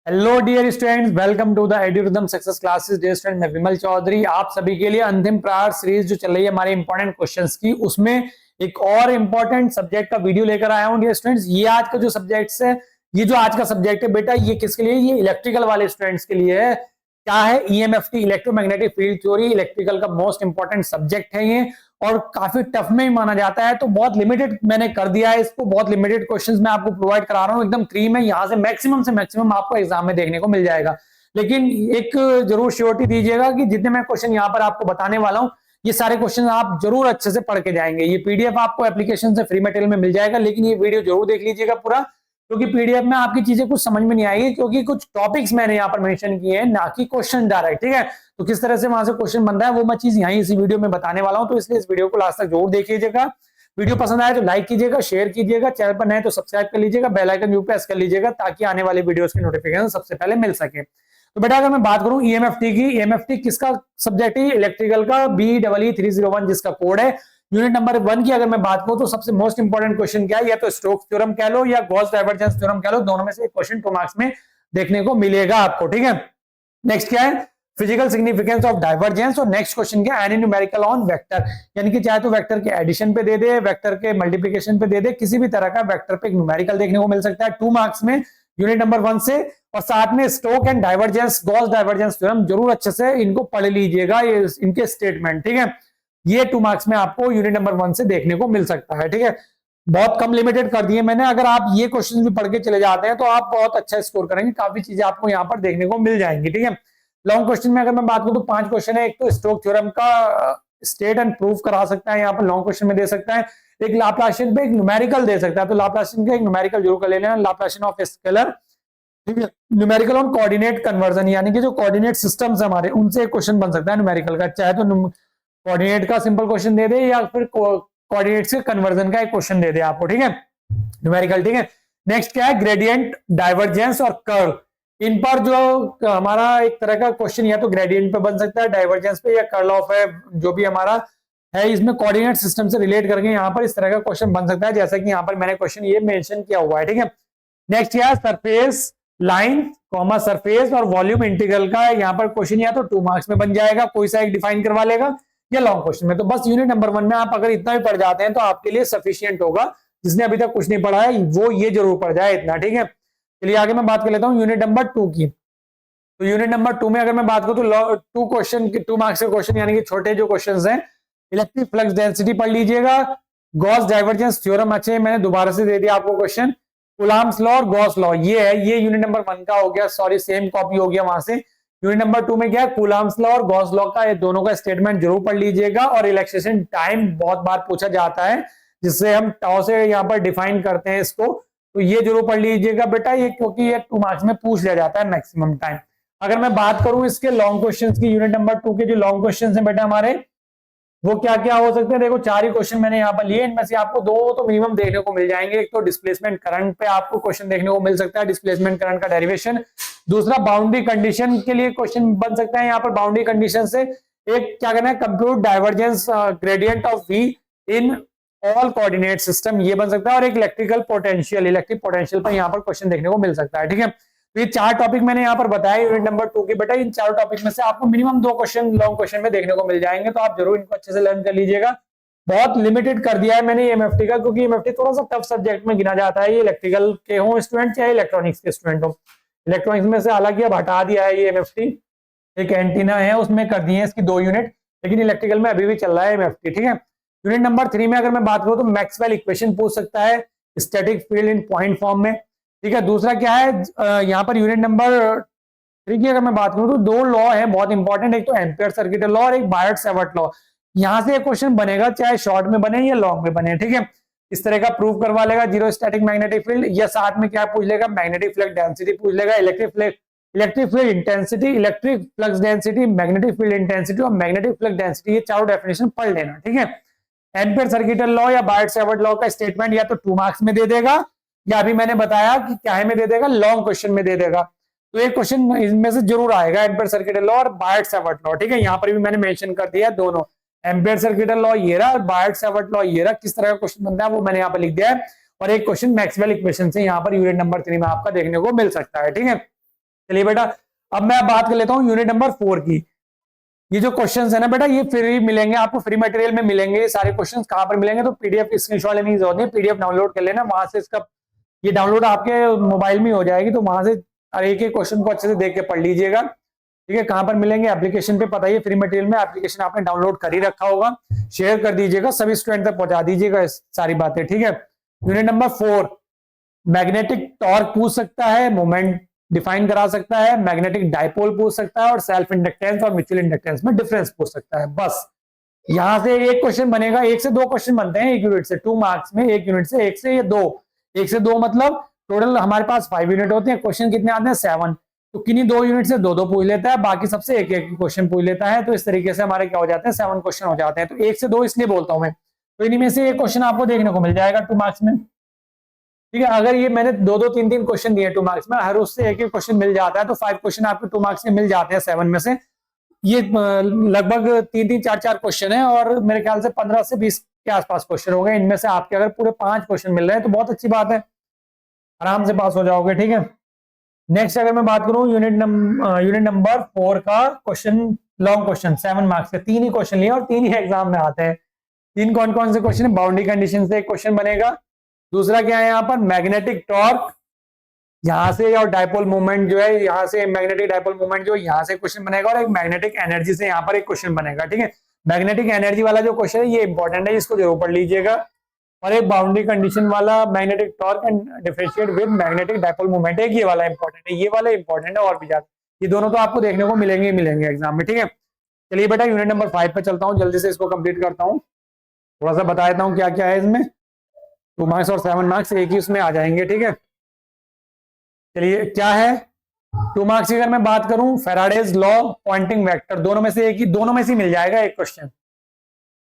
Hello dear students, welcome to the Edurithm success classes. Dear student, मैं विमल चौधरी आप सभी के लिए अंतिम प्रहार सीरीज जो चल रही है हमारे इंपॉर्टेंट क्वेश्चंस की, उसमें एक और इंपॉर्टेंट सब्जेक्ट का वीडियो लेकर आया हूं। डियर स्टूडेंट्स, ये आज का जो सब्जेक्ट है, ये जो आज का सब्जेक्ट है बेटा, ये किसके लिए? ये इलेक्ट्रिकल वाले स्टूडेंट्स के लिए है। क्या है? EMFT, electromagnetic field theory, electrical का मोस्ट इंपॉर्टेंट सब्जेक्ट है ये, और काफी टफ में ही माना जाता है। तो बहुत लिमिटेड मैंने कर दिया है इसको, बहुत लिमिटेड क्वेश्चंस मैं आपको प्रोवाइड करा रहा हूँ, एकदम फ्री में। यहाँ से मैक्सिमम आपको एग्जाम में देखने को मिल जाएगा। लेकिन एक जरूर श्योरिटी दीजिएगा कि जितने मैं क्वेश्चन यहाँ पर आपको बताने वाला हूँ, ये सारे क्वेश्चन आप जरूर अच्छे से पढ़ के जाएंगे। ये पीडीएफ आपको एप्लीकेशन से फ्री मटेरियल में मिल जाएगा, लेकिन ये वीडियो जरूर देख लीजिएगा पूरा, क्योंकि पीडीएफ में आपकी चीजें कुछ समझ में नहीं आएगी, क्योंकि कुछ टॉपिक्स मैंने यहाँ पर मेंशन किए हैं, ना कि क्वेश्चन डायरेक्ट। ठीक है, तो किस तरह से वहां से क्वेश्चन बनता है वो मैं चीज यहीं इसी वीडियो में बताने वाला हूं। तो इसलिए इस वीडियो को लास्ट तक जरूर देखिएगा। वीडियो पसंद आए तो लाइक कीजिएगा, शेयर कीजिएगा, चैनल पर नए तो सब्सक्राइब कर लीजिएगा, बेल आइकन जरूर प्रेस कर लीजिएगा, ताकि आने वाले वीडियोस की नोटिफिकेशन सबसे पहले मिल सके। तो बेटा, अगर मैं बात करूं ईएमएफटी की, ईएमएफटी किसका सब्जेक्ट है? इलेक्ट्रिकल का BEE301 जिसका कोड है। यूनिट नंबर 1 की अगर मैं बात करूं तो सबसे मोस्ट इंपॉर्टेंट क्वेश्चन क्या है? या तो स्टोक्स थ्योरम कह लो या गॉस डाइवर्जेंस थ्योरम कह लो, दोनों में से एक क्वेश्चन 2 मार्क्स में देखने को मिलेगा आपको। ठीक है, नेक्स्ट क्या है? Physical significance of divergence. और नेक्स्ट क्वेश्चन क्या? एनी न्यूमेरिकल ऑन वेक्टर, यानी कि चाहे तो वेक्टर के एडिशन पे दे दे, वेक्टर के मल्टीप्लिकेशन पे दे दे, किसी भी तरह का वेक्टर पे एक न्यूमेरिकल देखने को मिल सकता है 2 मार्क्स में यूनिट नंबर 1 से। और साथ में Stokes and divergence, Gauss divergence theorem जरूर अच्छे से इनको पढ़ लीजिएगा, ये इनके स्टेटमेंट। ठीक है, ये 2 मार्क्स में आपको यूनिट नंबर 1 से देखने को मिल सकता है। ठीक है, बहुत कम लिमिटेड कर दिए मैंने। अगर आप ये क्वेश्चन भी पढ़ के चले जाते हैं तो आप बहुत अच्छा स्कोर करेंगे, काफी चीजें आपको यहाँ पर देखने को मिल जाएंगी। ठीक है, लॉन्ग क्वेश्चन में अगर मैं बात करूं तो 5 क्वेश्चन है। एक तो स्टोक थ्योरम का स्टेट एंड प्रूफ करा सकता है, यहाँ पर लॉन्ग क्वेश्चन में दे सकता है। एक लाप्लासियन पे एक न्यूमेरिकल दे सकता है, तो लाप्लासियन का एक न्यूमेरिकल जरूर कर लेना, लाप्लासियन ऑफ स्केलर। ठीक है, न्यूमेरिकल ऑन कोऑर्डिनेट कन्वर्जन, यानी कि जो कोऑर्डिनेट सिस्टम्स हमारे, उनसे एक क्वेश्चन बन सकता है न्यूमेरिकल का। चाहे तो कोऑर्डिनेट का सिंपल क्वेश्चन दे दे, या फिर कोऑर्डिनेट से कन्वर्जन का एक क्वेश्चन दे दे आपको। ठीक है, न्यूमेरिकल। ठीक है, नेक्स्ट क्या है? ग्रेडियंट, डाइवर्जेंस और कर्व। इन पर जो हमारा एक तरह का क्वेश्चन या तो ग्रेडियंट पे बन सकता है, डाइवर्जेंस पे, या कर्ल ऑफ है जो भी हमारा है, इसमें कोऑर्डिनेट सिस्टम से रिलेट करके यहाँ पर इस तरह का क्वेश्चन बन सकता है, जैसा कि यहाँ पर मैंने क्वेश्चन ये मेंशन किया हुआ है। ठीक है, नेक्स्ट क्या है? सरफेस लाइन कॉमा सरफेस और वॉल्यूम इंटीग्रल का यहाँ पर क्वेश्चन या तो 2 मार्क्स में बन जाएगा, कोई सा एक डिफाइन करवा लेगा, या लॉन्ग क्वेश्चन में। तो बस यूनिट नंबर 1 में आप अगर इतना भी पढ़ जाते हैं तो आपके लिए सफिशियंट होगा। जिसने अभी तक कुछ नहीं पढ़ा है वो ये जरूर पढ़ जाए इतना। ठीक है, चलिए आगे मैं बात कर लेता हूँ यूनिट नंबर 2 की। तो यूनिट नंबर 2 में अगर मैं बात करूं तो 2 क्वेश्चन, 2 मार्क्स के क्वेश्चन, यानी कि छोटे जो क्वेश्चन हैं, इलेक्ट्रिक फ्लक्स डेंसिटी पढ़ लीजिएगा, गॉस डाइवर्जेंस थ्योरम। अच्छे, मैंने दोबारा से दे दिया आपको क्वेश्चन, कूलम्ब्स लॉ और गॉस लॉ, ये है, ये यूनिट नंबर 1 का हो गया, सॉरी सेम कॉपी हो गया वहां से। यूनिट नंबर 2 में क्या है? कूलम्ब्स लॉ और गॉस लॉ का, ये दोनों का स्टेटमेंट जरूर पढ़ लीजिएगा। और रिलैक्सेशन टाइम बहुत बार पूछा जाता है, जिससे हम टाउ से यहाँ पर डिफाइन करते हैं इसको, तो ये जरूर पढ़ लीजिएगा बेटा, ये क्योंकि ये 2 मार्क्स में पूछ लिया जाता है मैक्सिमम टाइम। अगर मैं बात करूं इसके लॉन्ग क्वेश्चंस की, यूनिट नंबर 2 के जो लॉन्ग क्वेश्चंस हैं बेटा हमारे, वो क्या क्या हो सकते हैं? देखो 4 ही क्वेश्चन मैंने यहाँ पर लिए, इनमें से आपको 2 तो मिनिमम देखने को मिल जाएंगे। एक तो डिस्प्लेसमेंट करंट पे आपको क्वेश्चन देखने को मिल सकता है, डिस्प्लेसमेंट करंट का डेरिवेशन। दूसरा बाउंड्री कंडीशन के लिए क्वेश्चन बन सकता है यहाँ पर, बाउंड्री कंडीशन से। एक क्या करना है? Compute divergence gradient of V in all coordinate system, ये बन सकता है। और एक इलेक्ट्रिकल पोटेंशियल, इलेक्ट्रिक पोटेंशियल पर यहाँ पर क्वेश्चन देखने को मिल सकता है। ठीक है, तो ये 4 टॉपिक मैंने यहाँ पर बताया यूनिट नंबर 2 के बेटा। इन 4 टॉपिक में से आपको मिनिमम 2 क्वेश्चन लॉन्ग क्वेश्चन में देखने को मिल जाएंगे, तो आप जरूर इनको अच्छे से लर्न कर लीजिएगा। बहुत लिमिटेड कर दिया है मैंने ईएमएफटी का, क्योंकि ईएमएफटी थोड़ा सा टफ सब्जेक्ट में गिना जाता है, ये इलेक्ट्रिकल के हो स्टूडेंट चाहे इलेक्ट्रॉनिक्स के स्टूडेंट हो। इलेक्ट्रॉनिक्स में से हालांकि अब हटा दिया है ये ईएमएफटी, एक एंटीना है उसमें कर दिए हैं इसकी 2 यूनिट, लेकिन इलेक्ट्रिकल में अभी भी चल रहा है ईएमएफटी। ठीक है, यूनिट नंबर 3 में अगर मैं बात करूं तो मैक्सवेल इक्वेशन पूछ सकता है, स्टैटिक फील्ड इन पॉइंट फॉर्म में। ठीक है, दूसरा क्या है यहाँ पर यूनिट नंबर 3 की अगर मैं बात करूं तो 2 लॉ है बहुत इंपॉर्टेंट, एक तो एम्पियर सर्किट लॉ और एक बायट-सैवर्ट लॉ। यहां से एक क्वेश्चन बनेगा, चाहे शॉर्ट में बने या लॉन्ग में बने। ठीक है, इस तरह का प्रूव करवा लेगा, जीरो स्टैटिक मैग्नेटिक फील्ड, या साथ में क्या पूछ लेगा? मैग्नेटिक फ्लक्स डेंसिटी पूछ लेगा, electric field intensity, electric flux density, magnetic field intensity और मैग्नेटिक फ्लक्स डेंसिटी, ये चारों डेफिनेशन पढ़ लेना। ठीक है, एम्पियर सर्किटल लॉ या बायट-सैवर्ट लॉ का स्टेटमेंट या तो 2 मार्क्स में दे देगा, या अभी मैंने बताया कि क्या में दे देगा, लॉन्ग क्वेश्चन में दे देगा। तो एक क्वेश्चन इनमें से जरूर आएगा, एम्पियर सर्किटल लॉ और बायट-सैवर्ट लॉ। ठीक है, यहाँ पर भी मैंने मेंशन कर दिया दोनों, एम्पियर सर्किटल लॉ ये रहा और बायट-सैवर्ट लॉ ये रहा। किस तरह का क्वेश्चन बनता है वो मैंने यहाँ पर लिख दिया है। और एक क्वेश्चन मैक्सवेल इक्वेशन से यहाँ पर यूनिट नंबर 3 में आपका देखने को मिल सकता है। ठीक है, चलिए बेटा, अब मैं बात कर लेता हूँ यूनिट नंबर 4 की। ये जो क्वेश्चंस है ना बेटा, ये फ्री मिलेंगे आपको, फ्री मटेरियल में मिलेंगे। ये सारे क्वेश्चंस कहाँ पर मिलेंगे? तो पीडीएफ स्क्रीनशॉट लेने की जरूरत नहीं, पीडीएफ डाउनलोड कर लेना, वहां से इसका ये डाउनलोड आपके मोबाइल में हो जाएगी, तो वहां से एक एक क्वेश्चन को अच्छे से देख के पढ़ लीजिएगा। ठीक है, कहां पर मिलेंगे? एप्लीकेशन पे, पता ही फ्री मटेरियल में एप्लीकेशन आपने डाउनलोड कर ही रखा होगा, शेयर कर दीजिएगा, सभी स्टूडेंट तक पहुंचा दीजिएगा सारी बातें। ठीक है, यूनिट नंबर 4, मैग्नेटिक टॉर्क पूछ सकता है, मोमेंट डिफाइन करा सकता है, मैग्नेटिक डाइपोल पूछ सकता है, और सेल्फ इंडक्टेंस और म्यूचुअल इंडक्टेंस में डिफरेंस पूछ सकता है। बस यहां से एक क्वेश्चन बनेगा, 1 से 2 क्वेश्चन बनते हैं एक यूनिट से, 2 मार्क्स में, एक यूनिट से 1 से या 2, 1 से 2 मतलब टोटल हमारे पास 5 यूनिट होते हैं, क्वेश्चन कितने आते हैं? 7। तो किन्हीं 2 यूनिट से 2-2 पूछ लेता है, बाकी सबसे एक एक क्वेश्चन पूछ लेता है। तो इस तरीके से हमारे क्या हो जाते हैं? 7 क्वेश्चन हो जाते हैं। तो 1 से 2 इसलिए बोलता हूं मैं। तो इन्हीं में से एक क्वेश्चन आपको देखने को मिल जाएगा 2 मार्क्स में। ठीक है, अगर ये मैंने 2-2 3-3 क्वेश्चन दिए 2 मार्क्स में, हर उससे एक एक क्वेश्चन मिल जाता है, तो 5 क्वेश्चन आपको 2 मार्क्स के मिल जाते हैं 7 में से। ये लगभग 3-3 4-4 क्वेश्चन है, और मेरे ख्याल से 15 से 20 के आसपास क्वेश्चन हो गए। इनमें से आपके अगर पूरे 5 क्वेश्चन मिल रहे हैं तो बहुत अच्छी बात है, आराम से पास हो जाओगे। ठीक है, नेक्स्ट अगर मैं बात करूं यूनिट नंबर 4 का क्वेश्चन, लॉन्ग क्वेश्चन 7 मार्क्स के, 3 ही क्वेश्चन लिए और 3 ही एग्जाम में आते हैं। 3 कौन कौन से क्वेश्चन है? बाउंड्री कंडीशन से एक क्वेश्चन बनेगा, दूसरा क्या है यहाँ पर? मैग्नेटिक टॉर्क, यहां से, और डाइपोल मूवमेंट जो है यहाँ से, मैग्नेटिक डाइपोल मूवमेंट जो यहाँ से क्वेश्चन बनेगा, और एक मैग्नेटिक एनर्जी से यहाँ पर एक क्वेश्चन बनेगा। ठीक है, मैग्नेटिक एनर्जी वाला जो क्वेश्चन है ये इंपॉर्टेंट है, इसको जरूर पढ़ लीजिएगा। और एक बाउंड्री कंडीशन वाला, magnetic torque and differentiate with magnetic dipole movement, एक ये वाला इंपॉर्टेंट है, ये वाला इंपॉर्टेंट है और भी ज्यादा। ये दोनों तो आपको देखने को मिलेंगे ही मिलेंगे एग्जाम में। ठीक है, चलिए बेटा यूनिट नंबर 5 पे चलता हूँ, जल्दी से इसको कंप्लीट करता हूँ, थोड़ा सा बता देता हूँ क्या क्या है इसमें। 2 मार्क्स और 7 मार्क्स एक ही उसमें आ जाएंगे। ठीक है, चलिए क्या है 2 मार्क्स की अगर मैं बात करूं, फैराडेज लॉ, पॉइंटिंग वेक्टर, दोनों में से एक ही, दोनों में से मिल जाएगा एक क्वेश्चन।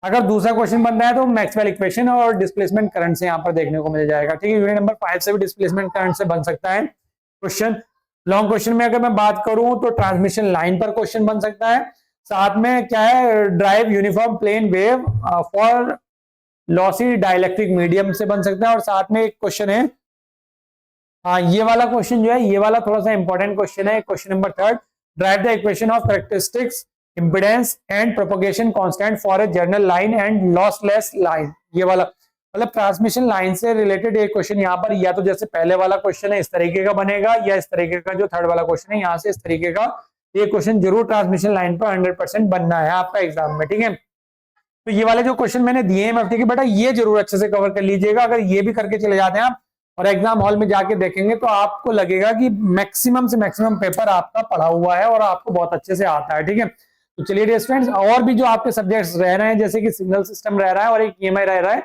अगर दूसरा क्वेश्चन बन रहा है तो मैक्सवेल इक्वेशन और डिस्प्लेसमेंट करंट से यहाँ पर देखने को मिल जाएगा। ठीक है, यूनिट नंबर 5 से भी डिस्प्लेसमेंट करंट से बन सकता है क्वेश्चन। लॉन्ग क्वेश्चन में अगर मैं बात करूं तो ट्रांसमिशन लाइन पर क्वेश्चन बन सकता है, साथ में क्या है? Derive uniform plane wave for lossy dielectric medium से बन सकता है, और साथ में एक क्वेश्चन है, हाँ ये वाला क्वेश्चन जो है, ये वाला थोड़ा सा इंपॉर्टेंट क्वेश्चन है, question number 3, drive the equation of characteristics impedance and propagation constant for a journal line and lossless line. ये वाला मतलब ट्रांसमिशन लाइन से रिलेटेड एक क्वेश्चन यहाँ पर, या तो जैसे पहले वाला क्वेश्चन है इस तरीके का बनेगा, या इस तरीके का जो थर्ड वाला क्वेश्चन है यहाँ से इस तरीके का ये क्वेश्चन जरूर ट्रांसमिशन लाइन पर 100% बनना है आपका एग्जाम में। ठीक है, तो ये वाले जो क्वेश्चन मैंने दिए हैं एमएफटी के बेटा, ये जरूर अच्छे से कवर कर लीजिएगा। अगर ये भी करके चले जाते हैं आप और एग्जाम हॉल में जाके देखेंगे तो आपको लगेगा कि मैक्सिमम से मैक्सिमम पेपर आपका पढ़ा हुआ है और आपको बहुत अच्छे से आता है। ठीक है, तो चलिए डियर स्टूडेंट्स, और भी जो आपके सब्जेक्ट्स रह रहे हैं, जैसे कि सिग्नल सिस्टम रह रहा है और एक ईएमआई रह रहा है,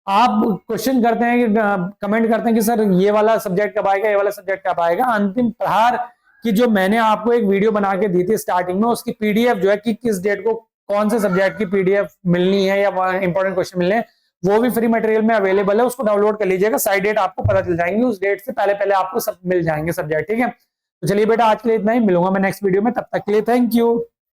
आप क्वेश्चन करते हैं कि कमेंट करते हैं कि सर ये वाला सब्जेक्ट कब आएगा, ये वाला सब्जेक्ट कब आएगा। अंतिम प्रहार की जो मैंने आपको एक वीडियो बना के दी थी स्टार्टिंग में, उसकी पीडीएफ जो है कि किस डेट को कौन से सब्जेक्ट की पीडीएफ मिलनी है या इंपॉर्टेंट क्वेश्चन मिलने हैं, वो भी फ्री मटेरियल में अवेलेबल है, उसको डाउनलोड कर लीजिएगा। साइड डेट आपको पता चल जाएंगी, उस डेट से पहले पहले आपको सब मिल जाएंगे सब्जेक्ट। ठीक है, तो चलिए बेटा आज के लिए इतना ही, मिलूंगा मैं नेक्स्ट वीडियो में, तब तक के लिए थैंक यू।